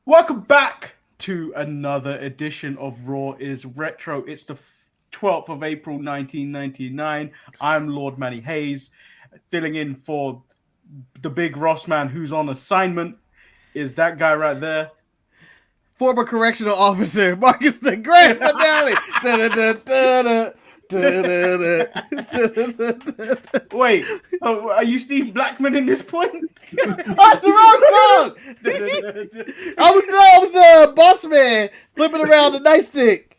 Welcome back to another edition of Raw is Retro. It's the 12th of April, 1999. I'm Lord Manny Hayes, filling in for the big Ross man who's on assignment. Is that guy right there? Former correctional officer Marcus the Grand Finale. Wait, are you Steve Blackman in this point? That's the wrong song. I was the boss man flipping around the nightstick.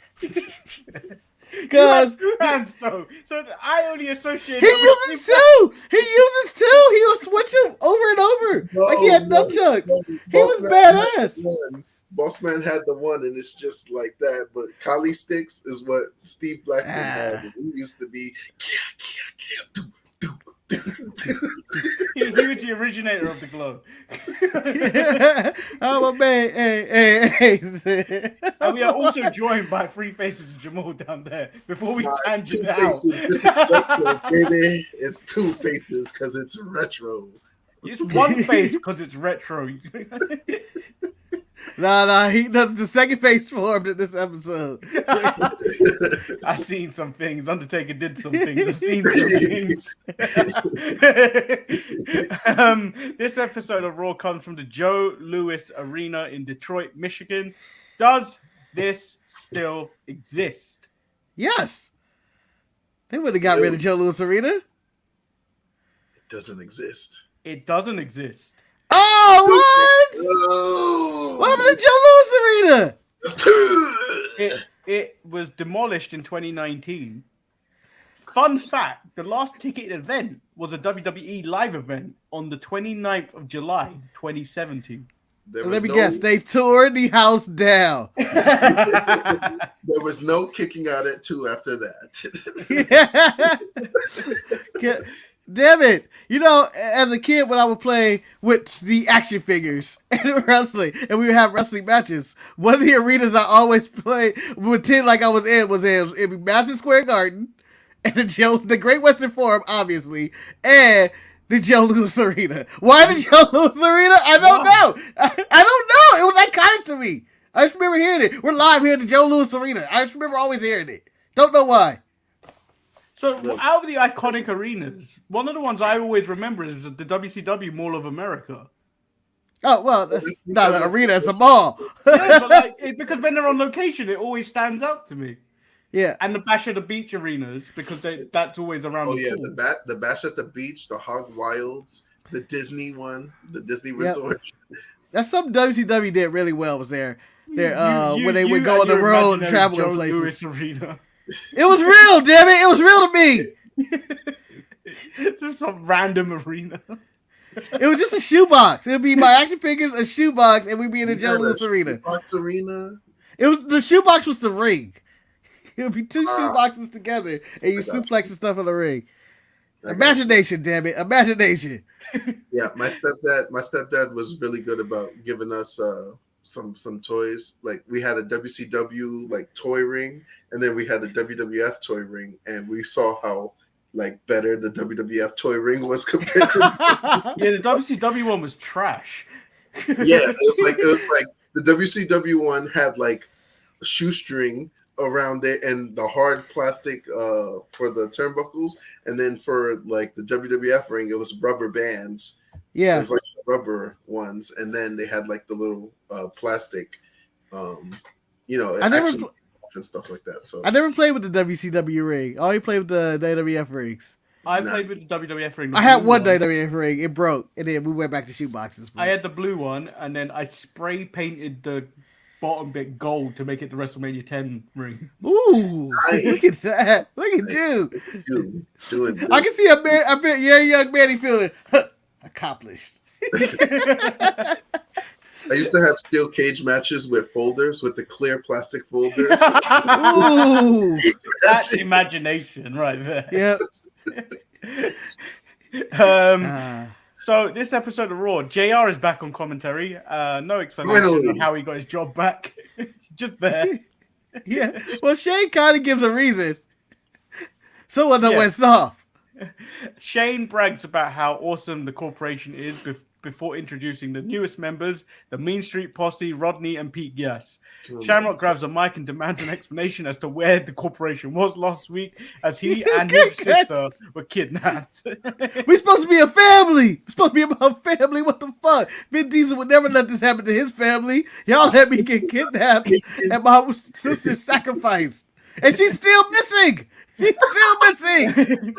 Because two hands though, so I only associate. He uses two. He was switching over and over like he had nunchucks. He was badass. Boss Man had the one, and it's just like that. But Kali sticks is what Steve Blackman had. And he used to be. He was the originator of the glow. I'm a man. Hey. And we are also joined by three Faces of Jemal down there. Before we tangent out, this is retro, baby. It's two faces because it's retro. It's one face because it's retro. Nah. The second face formed in this episode. I seen some things. Undertaker did some things. I've seen some things. This episode of Raw comes from the Joe Louis Arena in Detroit, Michigan. Does this still exist? Yes. They would have got rid of Joe Louis Arena. It doesn't exist. It doesn't exist. Oh, what? Oh. What happened to Joe Louis Arena? It was demolished in 2019. Fun fact, the last ticketed event was a WWE live event on the 29th of July, 2017. Let me guess, they tore the house down. There was no kicking out at 2 after that. Damn it. You know, as a kid when I would play with the action figures and wrestling, and we would have wrestling matches, one of the arenas I always played, pretend like I was in Madison Square Garden, and the Great Western Forum, obviously, and the Joe Louis Arena. Why the Joe Louis Arena? I don't know. I don't know. It was iconic to me. I just remember hearing it. We're live here at the Joe Louis Arena. I just remember always hearing it. Don't know why. So, out of the iconic arenas, one of the ones I always remember is the WCW Mall of America. Oh, well, that's not an arena, it's a mall. Yeah, but because when they're on location, it always stands out to me. Yeah. And the Bash at the Beach arenas, because that's always around. Oh, yeah, the Bash at the Beach, the Hog Wilds, the Disney one, the Disney Resort. That's something WCW did really well was there. When they would go on the road and travel to places. Arena. It was real, damn it! It was real to me. Just some random arena. It was just a shoebox. It would be my action figures, a shoebox, and we'd be in the Joe Louis Arena. Shoebox arena. The shoebox was the ring. It would be two shoeboxes together, and you suplex and stuff on the ring. Imagination, damn it! Imagination. Yeah, my stepdad was really good about giving us some toys. Like we had a WCW like toy ring, and then we had the WWF toy ring, and we saw how like better the WWF toy ring was compared to yeah, the WCW one was trash. Yeah, it was like the WCW one had like a shoestring around it and the hard plastic for the turnbuckles, and then for like the WWF ring it was rubber bands. Yeah, it was like rubber ones, and then they had like the little plastic and stuff like that. So I never played with the WCW ring. I only played with the WWF rings. I played with the WWF ring. I had one WWF ring. It broke, and then we went back to shoe boxes. I had the blue one, and then I spray painted the bottom bit gold to make it the WrestleMania 10 ring. Ooh, look at that! Look at you. Doing I can see a young Manny feeling accomplished. I used to have steel cage matches with folders, with the clear plastic folders. Ooh, that's imagination right there. Yep. So this episode of Raw, JR is back on commentary. No explanation on how he got his job back. Just there. Yeah. Well, Shane kind of gives a reason. Someone that went soft. Shane brags about how awesome the corporation is before introducing the newest members, the Mean Street Posse, Rodney and Pete Gas. Oh, Shamrock my grabs a mic and demands an explanation as to where the corporation was last week, as he and Good his sister were kidnapped. We're supposed to be a family. We're supposed to be about family. What the fuck? Vin Diesel would never let this happen to his family. Y'all let me get kidnapped and my sister sacrificed. And she's still missing. She's still missing.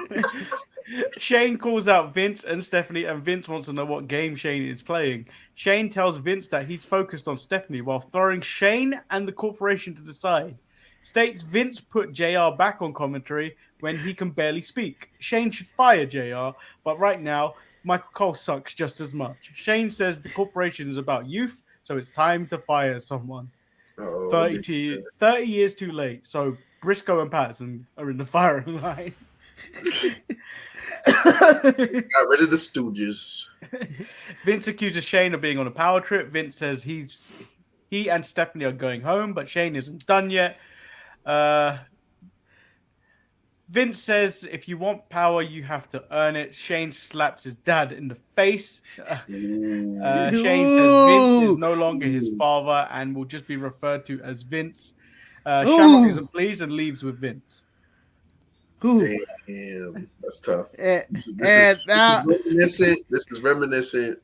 Shane calls out Vince and Stephanie, and Vince wants to know what game Shane is playing. Shane tells Vince that he's focused on Stephanie while throwing Shane and the corporation to the side. States Vince put JR back on commentary when he can barely speak. Shane should fire JR, but right now, Michael Cole sucks just as much. Shane says the corporation is about youth, so it's time to fire someone. 30 years too late, so Briscoe and Patterson are in the firing line. Got rid of the Stooges. Vince accuses Shane of being on a power trip. Vince says he and Stephanie are going home, but Shane isn't done yet. Vince says if you want power, you have to earn it. Shane slaps his dad in the face. Shane says Vince is no longer his father and will just be referred to as Vince. Shamrock isn't pleased and leaves with Vince. Damn, that's tough. This is reminiscent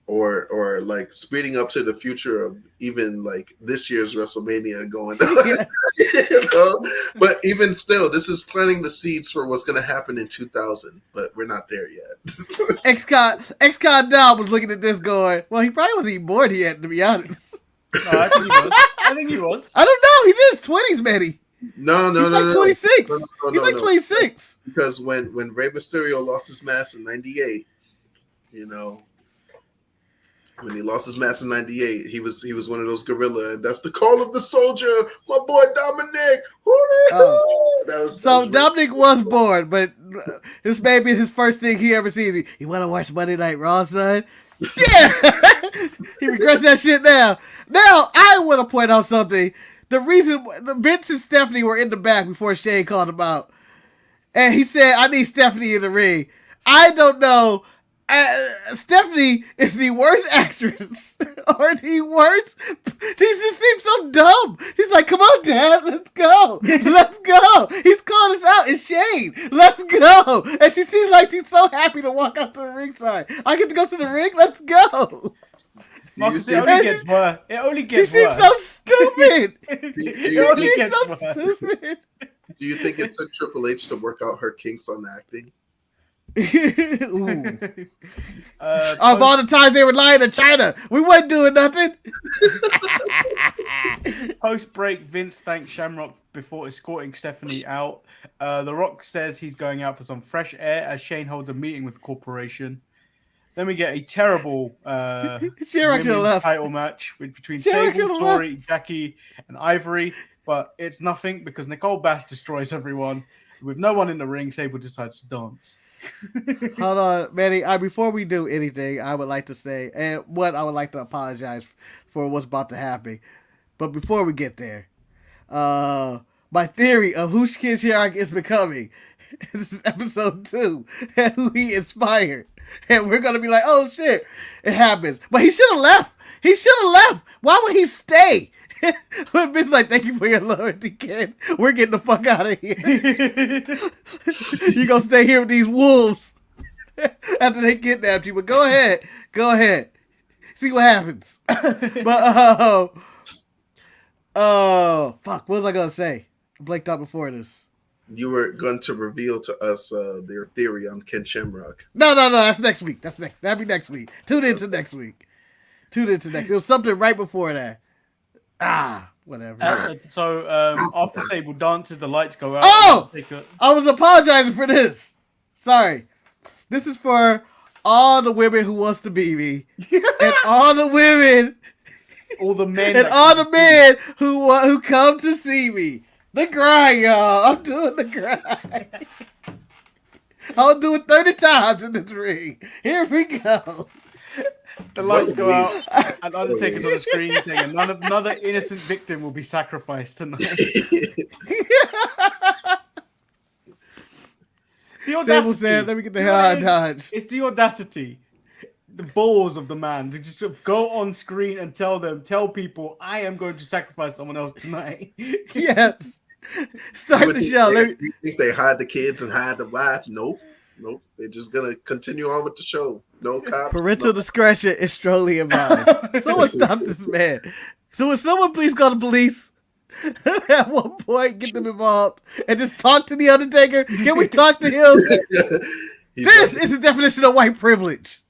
or like speeding up to the future of even like this year's WrestleMania going on. You know? But even still, this is planting the seeds for what's going to happen in 2000, but we're not there yet. Ex-Con Dom was looking at this going, well, he probably wasn't even born yet, to be honest. No, I think he was. I don't know. He's in his 20s, Manny. No, he's like 26. No, he's like 26. Because when Rey Mysterio lost his mask in 98, you know, when he lost his mask in 98, he was one of those gorilla, and that's the call of the soldier, my boy Dominic. Dominic was born, but this may be his first thing he ever sees. You want to watch Monday Night Raw, son? Yeah! He regrets that shit now. Now, I want to point out something. The reason Vince and Stephanie were in the back before Shane called him out. And he said, I need Stephanie in the ring. I don't know. Stephanie is the worst actress. Or the worst. She just seems so dumb. He's like, come on, Dad. Let's go. Let's go. He's calling us out. It's Shane. Let's go. And she seems like she's so happy to walk out to the ringside. I get to go to the ring. Let's go. Marcus, it only gets worse. It only gets worse. She seems so stupid. Stupid. Do you think it took Triple H to work out her kinks on acting? Of all the times they were lying to China, we wasn't doing nothing. Post break, Vince thanks Shamrock before escorting Stephanie out. The Rock says he's going out for some fresh air as Shane holds a meeting with the corporation. Then we get a terrible women's title match between Sable, Tori, Jackie, and Ivory. But it's nothing because Nicole Bass destroys everyone. With no one in the ring, Sable decides to dance. Hold on, Manny. Before we do anything, I would like to say, and I would like to apologize for what's about to happen. But before we get there, my theory of who Kid Shamrock is becoming, this is episode 2, and who he inspired. And we're going to be like, oh, shit, it happens. But he should have left. He should have left. Why would he stay? When Vince's like, thank you for your loyalty, kid. We're getting the fuck out of here. You going to stay here with these wolves after they kidnapped you. But go ahead. Go ahead. See what happens. But, fuck, what was I going to say? I blanked out before this. You were going to reveal to us their theory on Ken Shamrock. No. That's next week. That'll be next week. Tune into next week. It was something right before that. Whatever. After Sable dances, the lights go out. Oh! I was apologizing for this. Sorry. This is for all the women who wants to be me. And all the women. All the men. And all the men who come to see me. The grind, y'all. I'm doing the grind. I'll do it 30 times in this ring. Here we go. The lights go out, and Undertaker's on the screen saying another innocent victim will be sacrificed tonight. Sable said, let me get the hell out of Dodge. It's the audacity. the balls of the man to just go on screen and tell people, I am going to sacrifice someone else tonight. Yes. Start the show. You think they hide the kids and hide the wife? Nope. They're just gonna continue on with the show. No cops. Parental discretion is strongly advised. Someone stop this man. So would someone please call the police? At one point, get them involved and just talk to the Undertaker. Can we talk to him? This is the definition of white privilege.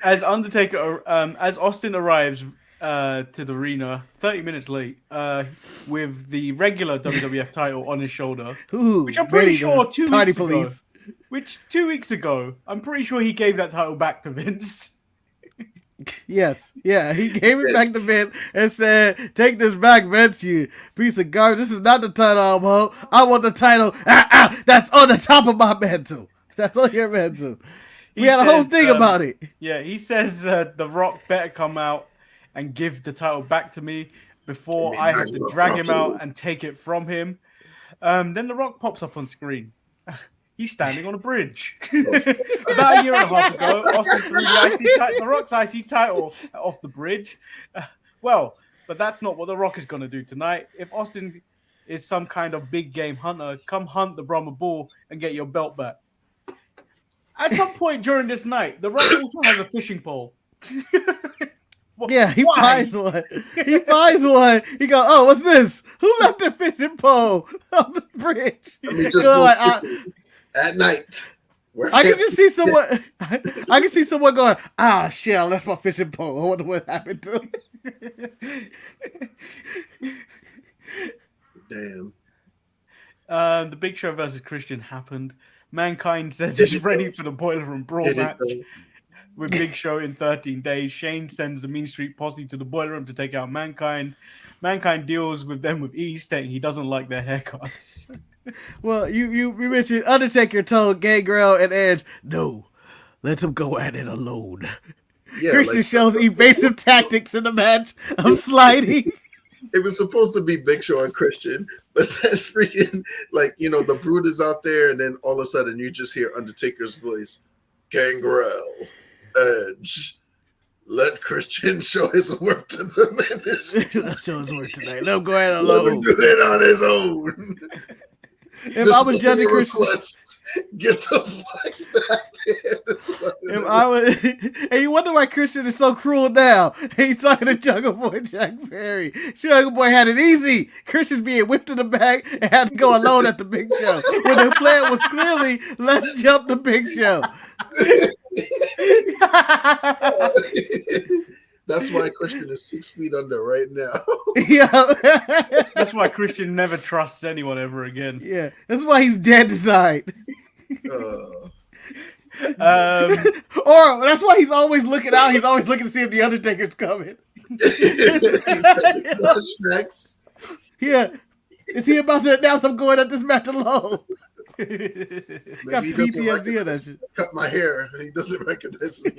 As Austin arrives to the arena 30 minutes late with the regular WWF title on his shoulder, which I'm pretty sure 2 weeks ago, which 2 weeks ago, I'm pretty sure he gave that title back to Vince. Yes, yeah, he gave it back to Vince and said, "Take this back, Vince, you piece of garbage. This is not the title I want. I want the title that's on the top of my mantle. That's on your mantle." We had a whole thing about it. Yeah, he says The Rock better come out and give the title back to me before I have to drag him out and take it from him. Then The Rock pops up on screen. He's standing on a bridge. About a year and a half ago, Austin threw the Rock's IC title off the bridge. But that's not what The Rock is going to do tonight. If Austin is some kind of big game hunter, come hunt the Brahma Bull and get your belt back. At some point during this night, The Rock also has a fishing pole. Yeah, he buys one. He buys one. He goes, "Oh, what's this? Who left their fishing pole on the bridge?" At night. I can just see someone. I can see someone going, shit, I left my fishing pole. I wonder what happened to it." Damn. The Big Show versus Christian happened. Mankind says he's ready for the Boiler Room Brawl match with Big Show in 13 days. Shane sends the Mean Street Posse to the Boiler Room to take out Mankind. Mankind deals with them with ease, stating he doesn't like their haircuts. Well, you mentioned Undertaker told Gangrel and Edge, "No, let him go at it alone." Yeah, Christian shows evasive tactics in the match of sliding. It was supposed to be Big Show and Christian, but then freaking, the Brood is out there, and then all of a sudden you just hear Undertaker's voice, "Gangrel, Edge, let Christian show his work to the man." Let show his work tonight. Let him go at it alone. Let him do it on his own. If I was judging Christian, get the fuck back there. If I would, and you wonder why Christian is so cruel now. He's talking to Jungle Boy Jack Perry. Jungle Boy had it easy. Christian's being whipped in the back and had to go alone at the Big Show. When the plan was clearly, let's jump the Big Show. That's why Christian is 6 feet under right now. Yeah. That's why Christian never trusts anyone ever again. Yeah. That's why he's dead inside. Or that's why he's always looking out. He's always looking to see if the Undertaker's coming. Next. Yeah. Is he about to announce I'm going at this match alone? Got PTSD on that shit. Cut my hair. He doesn't recognize me.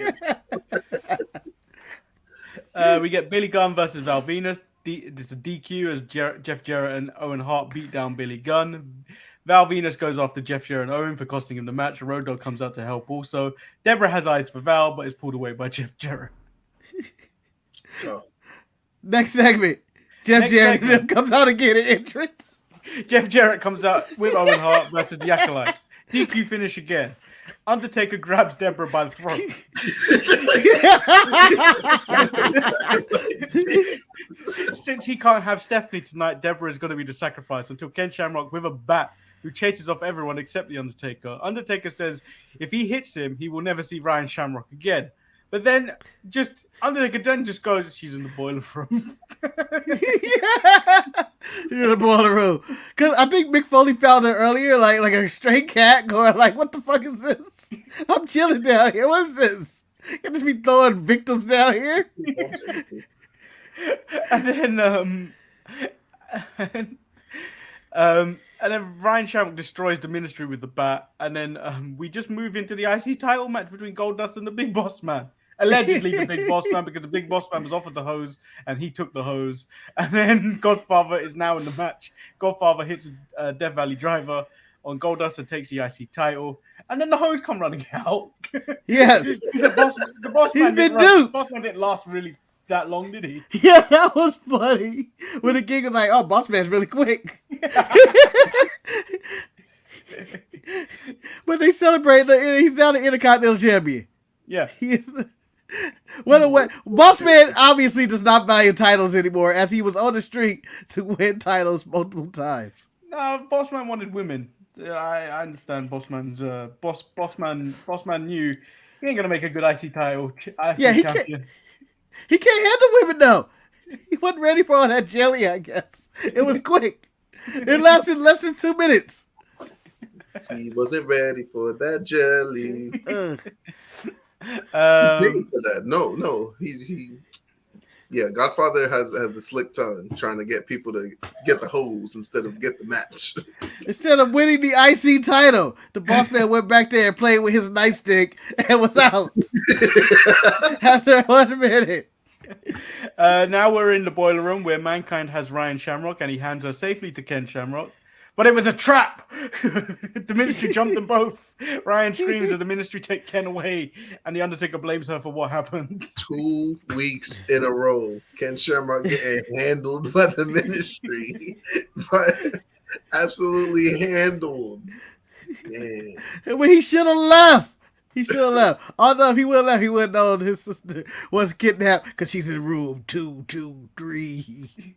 We get Billy Gunn versus Val Venus. It's a DQ as Jeff Jarrett and Owen Hart beat down Billy Gunn. Val Venus goes after Jeff Jarrett and Owen for costing him the match. Road Dogg comes out to help also. Deborah has eyes for Val, but is pulled away by Jeff Jarrett. Next segment. Jeff Jarrett comes out again in entrance. Jeff Jarrett comes out with Owen Hart versus the Acolyte. DQ finish again. Undertaker grabs Deborah by the throat. Since he can't have Stephanie tonight, Deborah is going to be the sacrifice until Ken Shamrock with a bat who chases off everyone except the Undertaker. Undertaker says if he hits him, he will never see Ryan Shamrock again. But then Undertaker then just goes, she's in the boiler room. She's in the boiler room. Because I think Mick Foley found her earlier, like a stray cat going like, what the fuck is this? I'm chilling down here. What is this? Can just be throwing victims down here? And then Ryan Shamrock destroys the Ministry with the bat, and then we just move into the IC title match between Goldust and the Big Boss Man. Allegedly the Big Boss Man, because the Big Boss Man was offered the hose and he took the hose. And then Godfather is now in the match. Godfather hits Death Valley Driver on Goldust and takes the IC title. And then the hoes come running out. Yes. the boss He's man been duped. Boss man didn't last really that long, did he? Yeah, that was funny. When the king was like, "Oh, boss man's really quick." But they celebrate. He's now the Intercontinental Champion. Yeah. What a way. Boss man obviously does not value titles anymore, as he was on the streak to win titles multiple times. No, boss man wanted women. I understand boss man's boss man knew he ain't gonna make a good IC title. He can't. He can't handle women though. He wasn't ready for all that jelly. I guess it was quick. It lasted less than 2 minutes. He wasn't ready for that jelly. For that. No. He yeah, Godfather has the slick tongue, trying to get people to get the hoes instead of get the match. Instead of winning the IC title, the boss man went back there and played with his nightstick and was out after 1 minute. Now we're in the boiler room where Mankind has Ryan Shamrock and he hands her safely to Ken Shamrock. But it was a trap. The Ministry jumped them both. Ryan screams and the Ministry take Ken away, and the Undertaker blames her for what happened. 2 weeks in a row, Ken Shamrock getting handled by the Ministry, but absolutely handled. Man. When he should have left. Although if he would have left, he wouldn't know his sister was kidnapped because she's in room 223.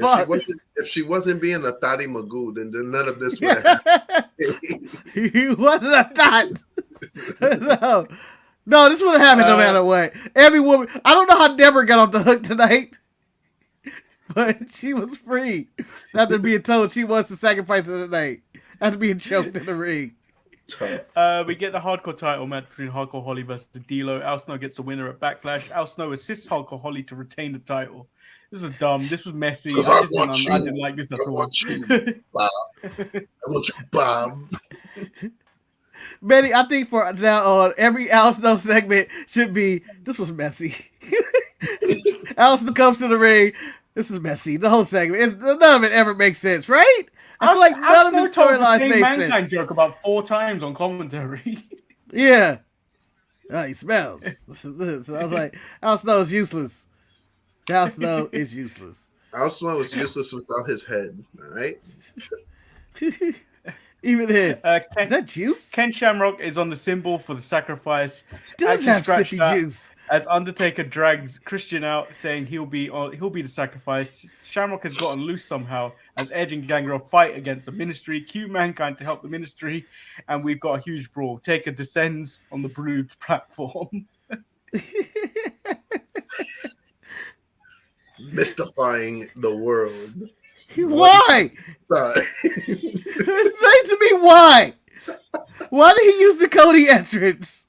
If she wasn't being a Thotty Magoo, then none of this would have happened. He wasn't a thought. No, this would have happened no matter what. Every woman, I don't know how Deborah got off the hook tonight, but she was free after being told she was the sacrifice of the night, after being choked in the ring. We get the hardcore title match between Hardcore Holly versus D'Lo. Al Snow gets the winner at Backlash. Al Snow assists Hardcore Holly to retain the title. This was dumb. This was messy. I didn't like this at all. I want you, Bob. Manny, I think for now on, every Al Snow segment should be, this was messy. Al Snow comes to the ring. This is messy. The whole segment. None of it ever makes sense, right? I feel like none of the storylines make sense. Mankind joke about 4 times on commentary. Yeah. He smells. So I was like, Al Snow is useless. Al Snow is useless. Al Snow is useless without his head, all right? Even him. Is that juice? Ken Shamrock is on the symbol for the sacrifice. Does have sippy juice. As Undertaker drags Christian out, saying he'll be the sacrifice. Shamrock has gotten loose somehow as Edge and Gangrel fight against the Ministry. Cue Mankind to help the Ministry, and we've got a huge brawl. Taker descends on the Brood platform. Mystifying the world. Why? Sorry. Explain to me why. Why did he use the Cody entrance?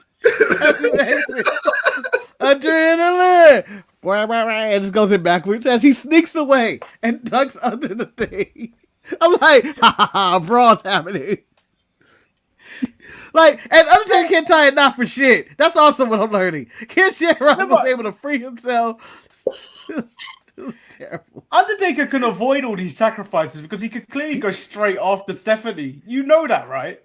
Adrenaline. And just goes in backwards as he sneaks away and ducks under the thing. I'm like, ha ha ha, brawl's happening. Like, and Undertaker can't tie a knot for shit. That's also what I'm learning. Ken Shamrock was able to free himself. It was terrible. Undertaker can avoid all these sacrifices because he could clearly go straight after Stephanie. You know that, right?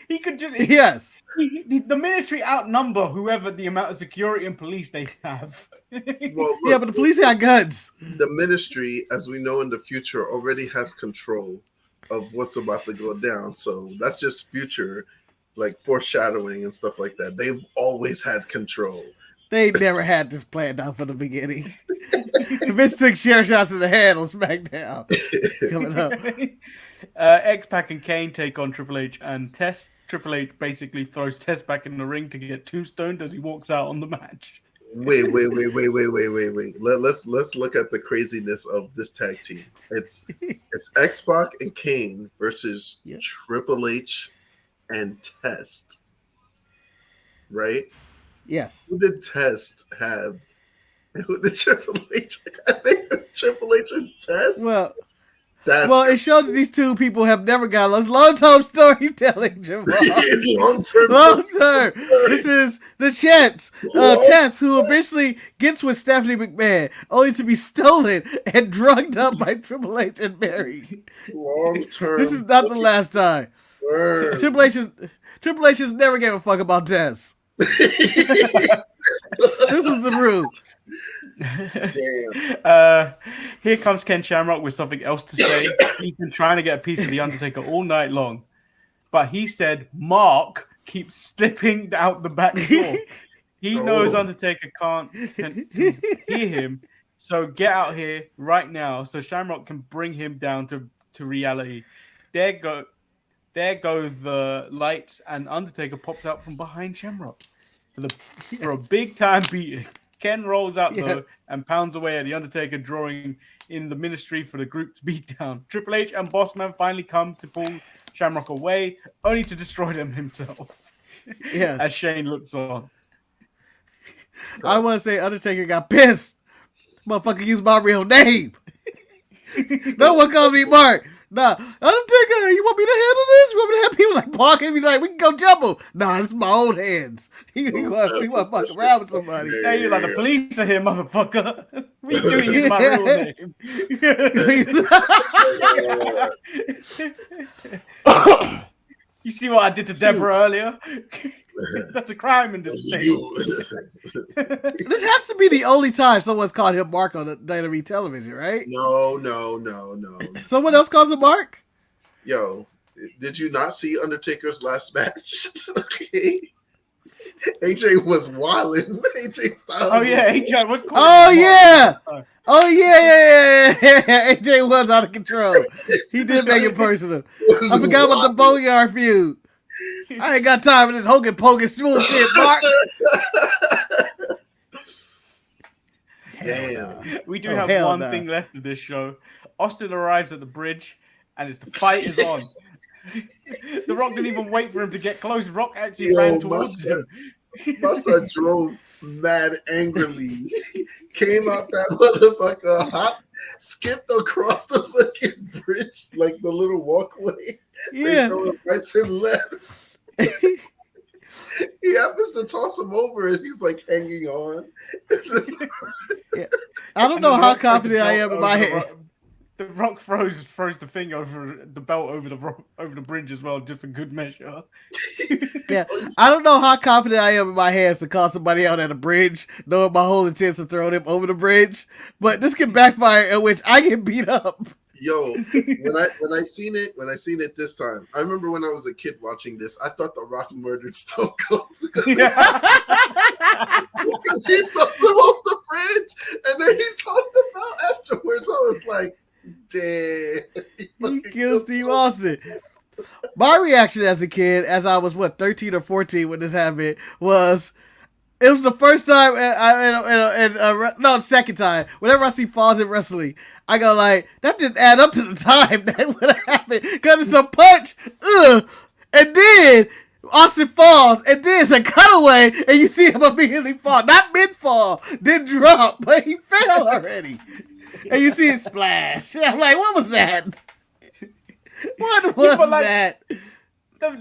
He could just... Yes. The Ministry outnumber whoever the amount of security and police they have. Well, look, yeah, but the police got guns. The Ministry, as we know in the future, already has control of what's about to go down. So that's just future, like foreshadowing and stuff like that. They've always had control. They never had this planned out from the beginning. Vince took share shots in the head on SmackDown. Coming up. X-Pac and Kane take on Triple H and Test. Triple H basically throws Test back in the ring to get tombstoned as he walks out on the match. Wait. Let's look at the craziness of this tag team. It's X-Pac and Kane versus Triple H and Test. Right? Yes. Who did Test have? Who did Triple H? I think Triple H and Test. Well, Well, it showed that these two people have never got lost. Long-term storytelling, Jamal. Long term. This is the Chance. Tess, who eventually gets with Stephanie McMahon, only to be stolen and drugged up by Triple H and Mary. Long term. This is not the last time. Triple H has never gave a fuck about Tess. This was the rule. Damn. Here comes Ken Shamrock with something else to say. He's been trying to get a piece of The Undertaker all night long, but he said Mark keeps slipping out the back door. He knows Undertaker can hear him, so get out here right now so Shamrock can bring him down to reality. There go the lights, and Undertaker pops out from behind Shamrock for a big time beating. Ken rolls out though and pounds away at the Undertaker, drawing in the Ministry for the group's beatdown. Triple H and Bossman finally come to pull Shamrock away, only to destroy them himself. Yes. As Shane looks on. I want to say Undertaker got pissed. Motherfucker used my real name. No one calls me Mark. Nah, Undertaker, you want me to handle this? You want me to have people like Park and be like, we can go jumble? Nah, this is my own hands. We want to fuck around with somebody. Yeah, you're like, the police are here, motherfucker. We doing use my real name. You see what I did to Deborah earlier? That's a crime in this state. This has to be the only time someone's called him Mark on the WWE television, right? No. Someone else calls him Mark? Yo, did you not see Undertaker's last match? Okay. AJ was wilding. AJ Styles. Oh yeah, AJ was. Oh yeah. Oh yeah. AJ was out of control. He did make it personal. I forgot about the Boneyard feud. I ain't got time for this Hogan Pogan shit, Mark. Damn. We do have one thing left of this show. Austin arrives at the bridge, and the fight is on. The Rock didn't even wait for him to get close. Rock actually ran towards him. My son drove mad angrily. Came out that motherfucker hot, skipped across the fucking bridge like the little walkway. Yeah. Rights and lefts. He happens to toss him over and he's like hanging on. Yeah. I don't know how confident I am in my head. The Rock throws the thing over the belt over the bridge as well, just for good measure. Yeah, I don't know how confident I am in my hands to call somebody out at a bridge, knowing my whole intent to throw them over the bridge. But this can backfire, in which I get beat up. Yo, when I seen it this time, I remember when I was a kid watching this, I thought The Rock murdered Stone Cold because he tossed him off the bridge and then he tossed him out afterwards. I was like, damn. He killed Steve Austin. My reaction as a kid, as I was 13 or 14 when this happened, was it was the first time, second time. Whenever I see falls in wrestling, I go like, that didn't add up to the time that would have happened because it's a punch, and then Austin falls, and then it's a cutaway, and you see him immediately fall, not mid fall, then drop, but he fell already, and you see it splash. I'm like, what was that? What was that?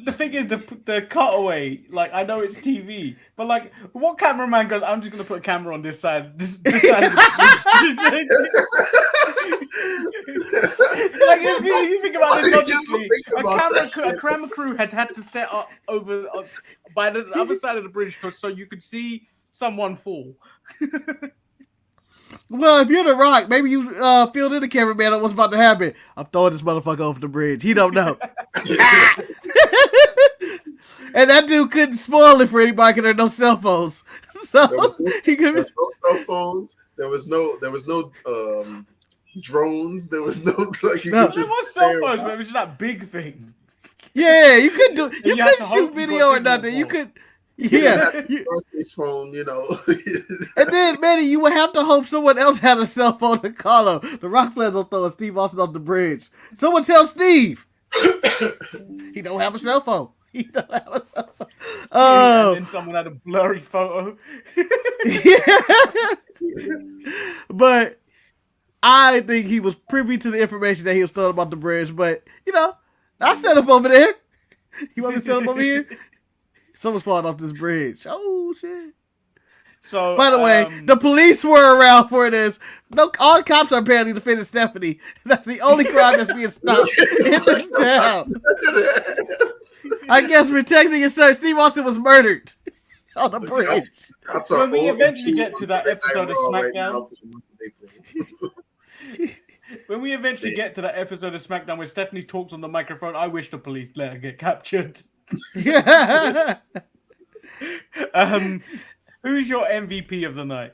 The thing is, the cutaway, like, I know it's TV, but, like, what cameraman goes, I'm just going to put a camera on this side, this side of the Like, if you think about this logically, a camera crew had to set up over by the other side of the bridge so you could see someone fall. Well, if you're The Rock, maybe you filled in the cameraman on what's about to happen. I'm throwing this motherfucker off the bridge. He don't know. And that dude couldn't spoil it for anybody because there are no cell phones. So there was no cell phones. There was no drones. There was no like you could just there was cell phones, but it was just that big thing. Yeah, you couldn't do. You couldn't shoot video or nothing. You could. Yeah, his phone, you know. And then, Manny, you would have to hope someone else had a cell phone to call him. The Rock plans on throwing Steve Austin off the bridge. Someone tell Steve. He don't have a cell phone. He don't have a cell phone. And then someone had a blurry photo. Yeah. But I think he was privy to the information that he was throwing about the bridge, but I set him over there. You want me to set him over here? Someone's falling off this bridge. Oh shit. So, by the way, the police were around for this. No, all the cops are apparently defending Stephanie. That's the only crime that's being stopped in this town. I guess protecting his son, Steve Austin was murdered on the bridge. When we eventually get to that episode of SmackDown, when we eventually get to that episode of SmackDown where Stephanie talks on the microphone, I wish the police let her get captured. Yeah. Who's your MVP of the night?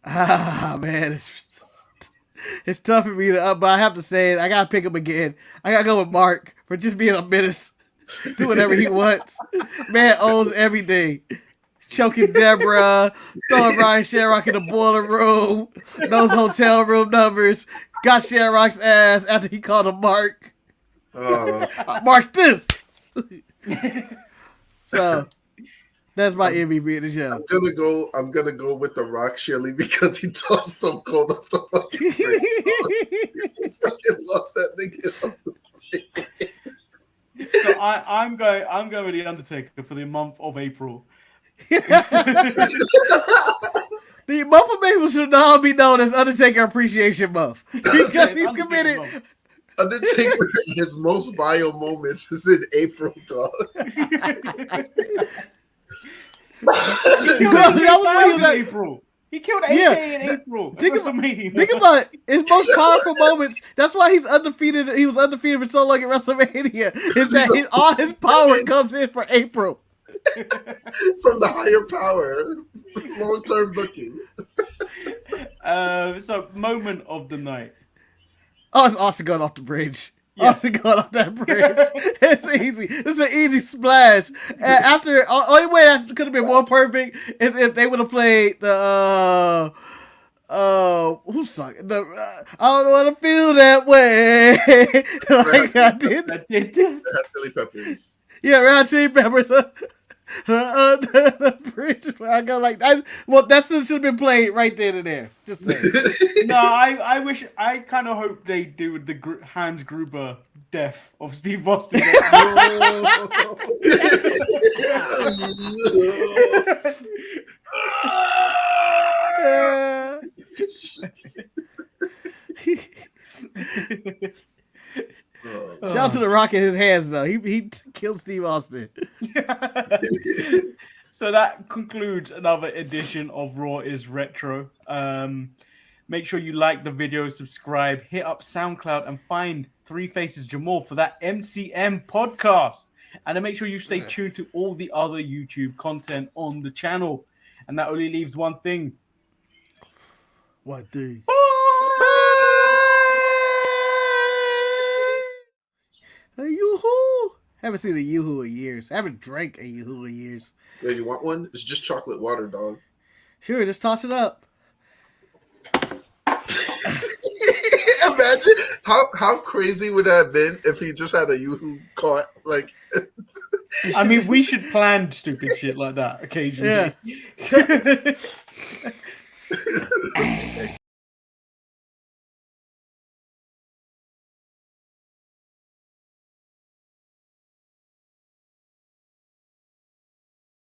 Man, it's tough for me to, but I have to say it. I gotta pick him again. I gotta go with Mark for just being a menace, do whatever he wants. Man owns everything. Choking Deborah, throwing Ryan Shamrock in the boiler room, those hotel room numbers, got Shamrock's ass after he called him Mark. Mark this. So that's my MVP of the show. I'm gonna go with The Rock, Shirley, because he tossed Stone Cold off the fucking bridge. He fucking loves that nigga. So I'm going with The Undertaker for the month of April. The month of April should now be known as Undertaker Appreciation Month because he's committed. Undertaker, his most vile moments is in April, dog. He killed AJ in April. Think about it. His most powerful moments. That's why he's undefeated. He was undefeated for so long at WrestleMania. Is that all his power comes in for April? From the higher power, long-term booking. So moment of the night. Oh, it's Austin going off the bridge. Yeah. Austin going off that bridge. It's easy. It's an easy splash. After only way that could have been more perfect is if they would have played the who sung it? I don't want to feel that way. Like I did. Red Chili Peppers. Yeah, Red Chili Peppers. The bridge. I go like that. Well, that should have been played right then and there. Just saying. No, I wish. I kind of hope they do the Hans Gruber death of Steve Austin. Shout out to The Rock in his hands, though. He killed Steve Austin. So that concludes another edition of Raw is Retro. Make sure you like the video, subscribe, hit up SoundCloud, and find Three Faces Jemal for that MCM podcast. And then make sure you stay tuned to all the other YouTube content on the channel. And that only leaves one thing. What thing? A yoo-hoo! Haven't seen a yoo-hoo in years. I haven't drank a yoo-hoo in years. Yeah, you want one? It's just chocolate water, dog. Sure, just toss it up. Imagine how crazy would that have been if he just had a yoo-hoo caught, like... I mean, we should plan stupid shit like that occasionally. Yeah.